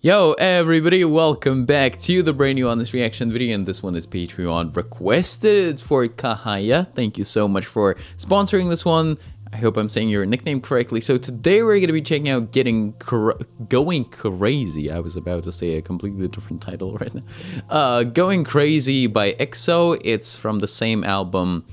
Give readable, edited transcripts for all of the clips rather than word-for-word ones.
Yo everybody, welcome back to the brand new Honest Reaction video, and this one is Patreon requested for Kahaya. Thank you so much for sponsoring this one. I hope I'm saying your nickname correctly. So today we're going to be checking out Going Crazy. I was about to say a completely different title right now. Going Crazy by EXO. It's from the same album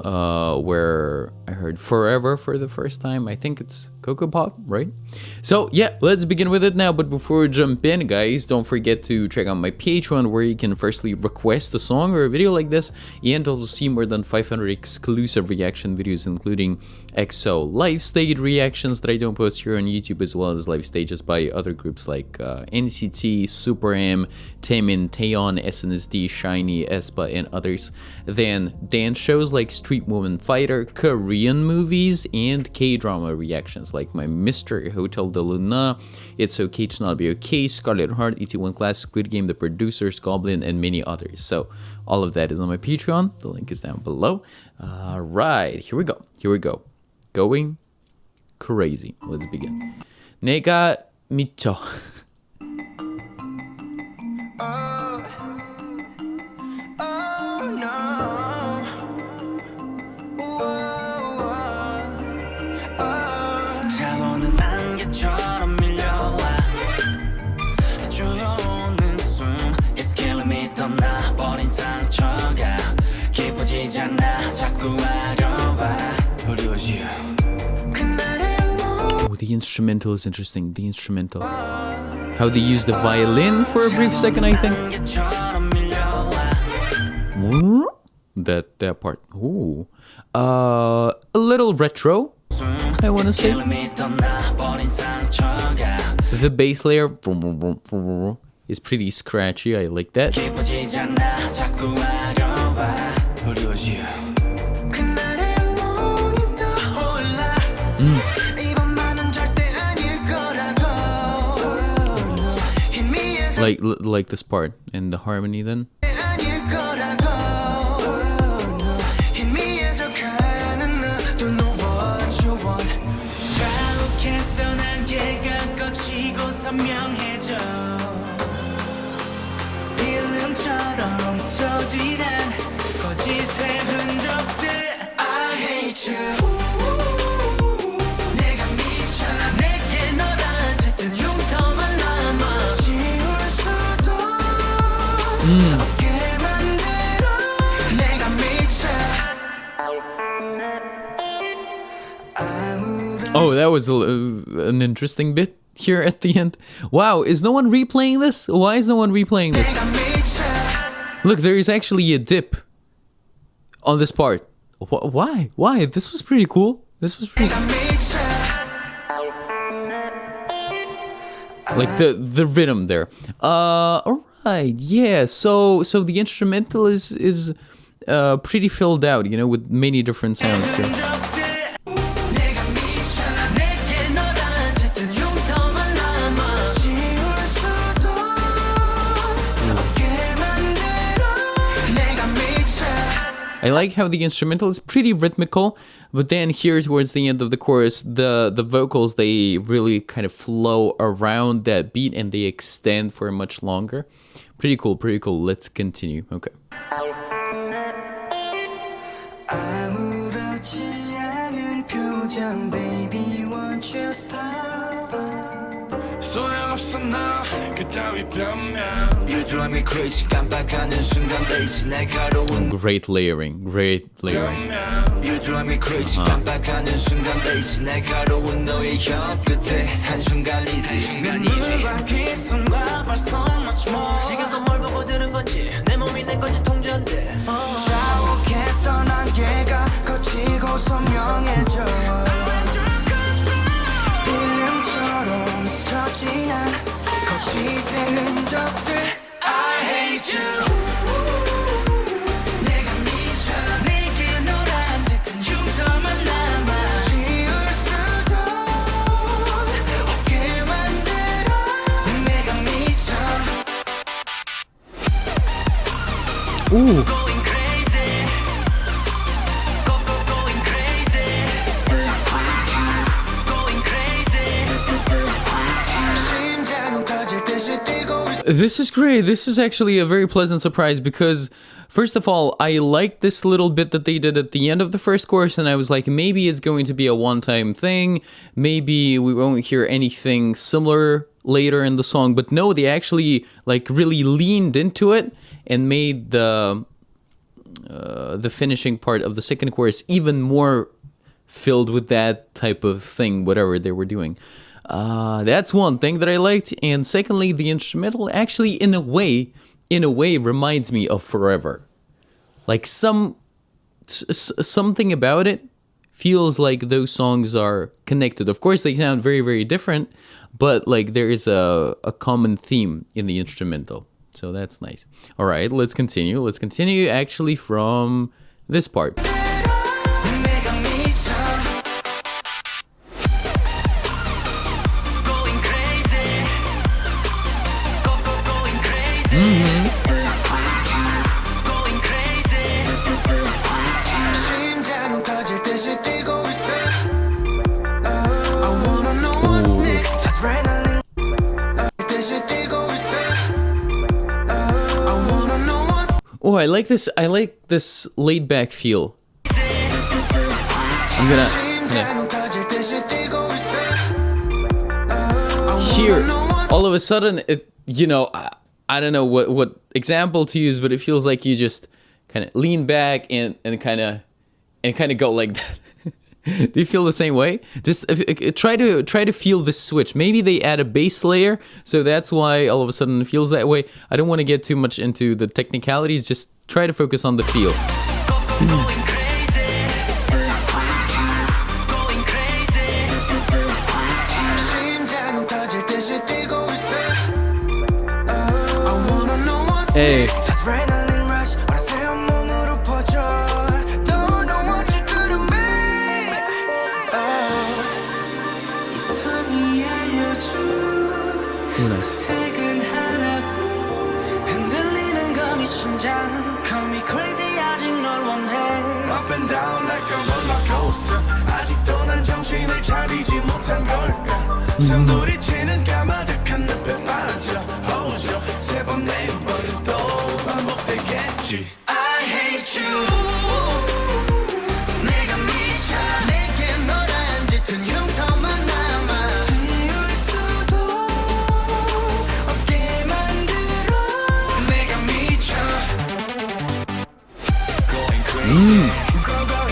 where I heard Forever for the first time. I think it's kpop, right? So yeah, let's begin with it now. But before we jump in, guys, don't forget to check out my Patreon, where you can firstly request a song or a video like this, and also see more than 500 exclusive reaction videos, including EXO live stage reactions that I don't post here on YouTube, as well as live stages by other groups like NCT, Super M, Taemin, taeyeon, SNSD, Shiny, aespa, and others. Then dance shows like Street Woman Fighter, Korean movies, and K-drama reactions like my Mr. Hotel de Loona, It's Okay to Not Be Okay, Scarlet Heart, ET1 Class, Squid Game, The Producers, Goblin, and many others. So all of that is on my Patreon. The link is down below. All right, here we go. Going Crazy. Let's begin. 내가 미쳐. Oh, the instrumental is interesting. The instrumental. How they use the violin for a brief second, I think. That part. Ooh. A little retro, I want to say. The bass layer is pretty scratchy. I like that. Like this part and the harmony then. Oh, that was an interesting bit here at the end. Wow, is no one replaying this? Why is no one replaying this? Look, there is actually a dip on this part. Why? Why? This was pretty cool. This was pretty cool. Like the rhythm there. Alright, yeah. So the instrumental is pretty filled out, you know, with many different sounds here. I like how the instrumental is pretty rhythmical, but then here towards the end of the chorus, the vocals, they really kind of flow around that beat and they extend for much longer. Pretty cool, pretty cool. Let's continue. Okay. Great layering, great layering. Ooh. This is great. This is actually a very pleasant surprise because, first of all, I like this little bit that they did at the end of the first chorus, and I was like, maybe it's going to be a one-time thing. Maybe we won't hear anything similar later in the song. But no, they actually like really leaned into it and made the finishing part of the second chorus even more filled with that type of thing, whatever they were doing. That's one thing that I liked. And secondly, the instrumental actually, in a way, reminds me of Forever. Like something about it feels like those songs are connected. Of course, they sound very, very different, but like there is a common theme in the instrumental. So that's nice. All right, let's continue. Let's continue actually from this part. Oh, I like this. I like this laid back feel. I'm gonna here. All of a sudden, it, you know, I don't know what example to use, but it feels like you just kind of lean back and kind of go like that. Do you feel the same way? Just try to feel the switch. Maybe they add a bass layer, so that's why all of a sudden it feels that way. I don't want to get too much into the technicalities. Just try to focus on the feel. Hey.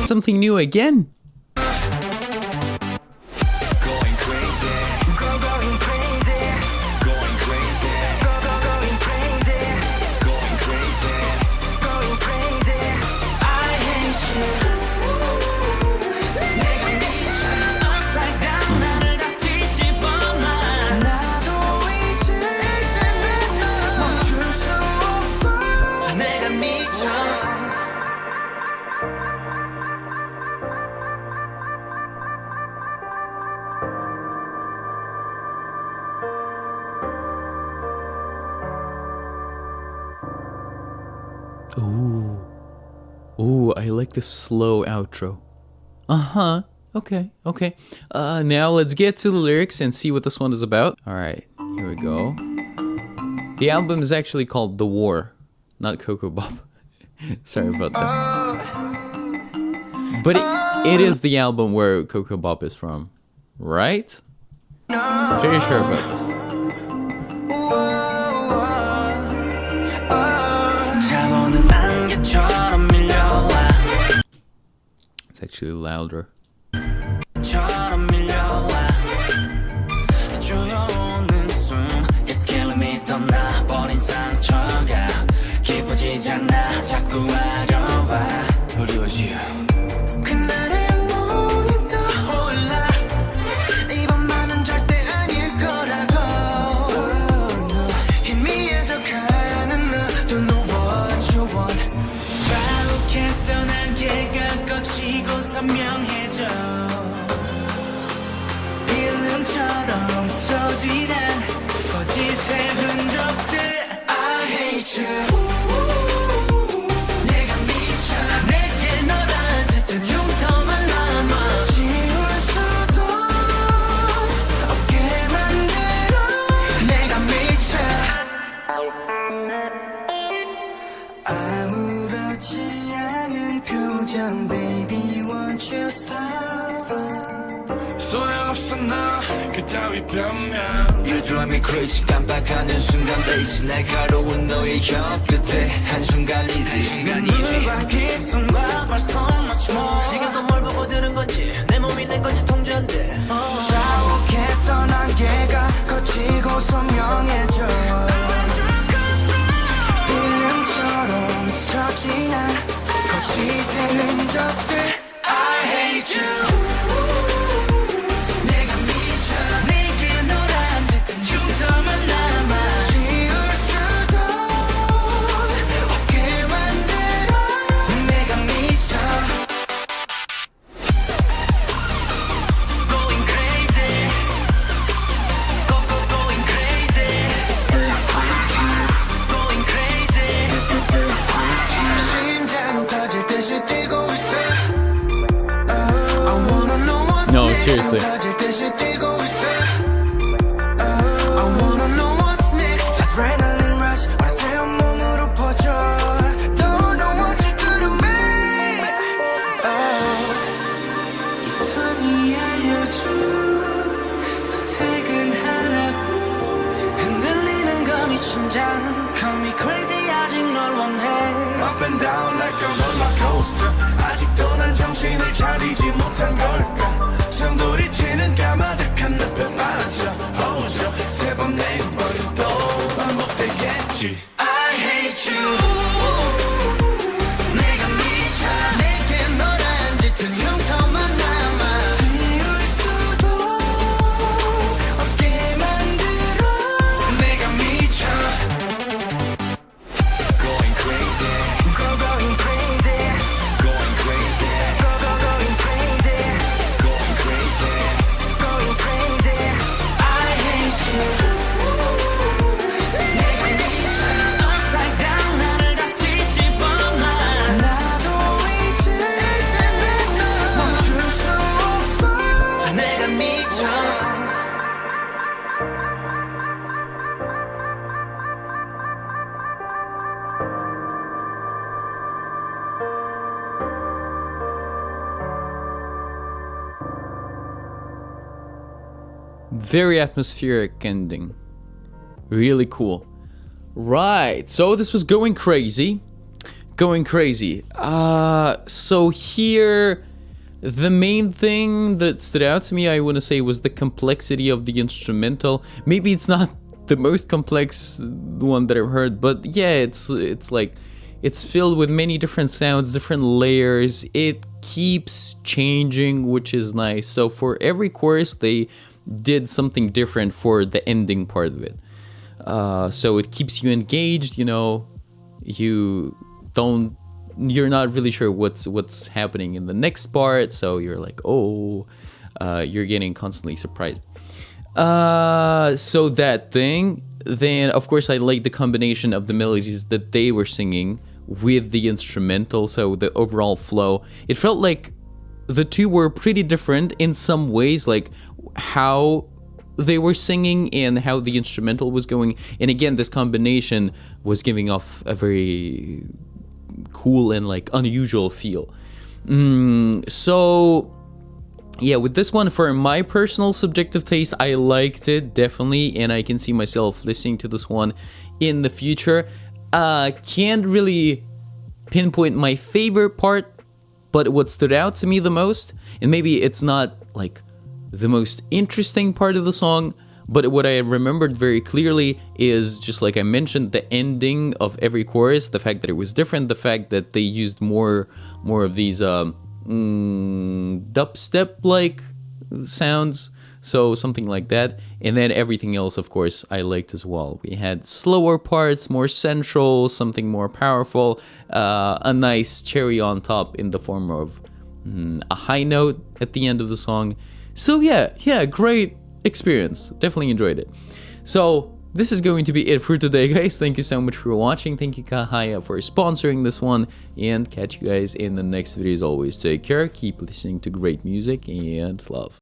Something new again. Ooh, I like the slow outro. Okay. Now let's get to the lyrics and see what this one is about. All right, here we go. The album is actually called The War, not Coco Pop. Sorry about that. But it is the album where Coco Pop is from, right? I'm pretty sure about this. It's actually louder. You drive me crazy 깜빡하는 순간 bass 날카로운 너의 혀 끝에 한순간 easy 눈물과 귓속과 벌써 much more 지금도 뭘 보고 들은 건지 내 몸이 내 건지 통제한대 자욱했던 안개가 거치고 선명해져 이름처럼 스쳐 지나 거치는 흔적들 I hate you 내가 미쳐 내게 너란 짙은 흉터만 남아 지울 수도 없게 만들어 내가 미쳐 Going crazy Going crazy Going crazy 심장은 터질 듯이 뛰고 있어 I wanna know what's No, next. seriously. 터질 듯이 뛰고 있어 I wanna know what's next. Adrenaline rush 어느새 온몸으로 퍼져 Don't know what you do to me 이성이 알려준 선택은 하나뿐 흔들리는 건 이 심장 Call me crazy 아직 널 원해 Up and down like a roller coaster 아직도 난 정신을 차리지 못한 걸까 숨돌이치는 까마득한 늪에 빠져 호져 세번 내버린 또 반복되겠지 I hate you 내가 미쳐 내게 너란 짙은 흉터만 남아 지울 수도 없게 만들어 내가 미쳐 Going crazy Going crazy Going crazy Going crazy Going crazy Going crazy I hate you 내가 미쳐 Upside down 나를 다 뒤집어놔 나도 이제 멈출 수 없어 내가 미쳐 Very atmospheric ending. Really cool. Right, so this was Going Crazy. Going Crazy. So here, the main thing that stood out to me, I want to say, was the complexity of the instrumental. Maybe it's not the most complex one that I've heard, but yeah, it's like, it's filled with many different sounds, different layers. It keeps changing, which is nice. So for every chorus, they did something different for the ending part of it. So it keeps you engaged, you know, you're not really sure what's happening in the next part, so you're like, oh, you're getting constantly surprised. So that thing, then of course I like the combination of the melodies that they were singing with the instrumental, so the overall flow. It felt like the two were pretty different in some ways, like how they were singing and how the instrumental was going. And again, this combination was giving off a very cool and like unusual feel. So yeah, with this one, for my personal subjective taste, I liked it definitely, and I can see myself listening to this one in the future. Can't really pinpoint my favorite part, but what stood out to me the most, and maybe it's not like the most interesting part of the song, but what I remembered very clearly is, just like I mentioned, the ending of every chorus, the fact that it was different, the fact that they used more of these dubstep like sounds, so something like that. And then everything else, of course, I liked as well. We had slower parts, more central, something more powerful, a nice cherry on top in the form of a high note at the end of the song. So yeah, great experience. Definitely enjoyed it. So this is going to be it for today, guys. Thank you so much for watching. Thank you, Kahaya, for sponsoring this one. And catch you guys in the next video. As always, take care, keep listening to great music, and love.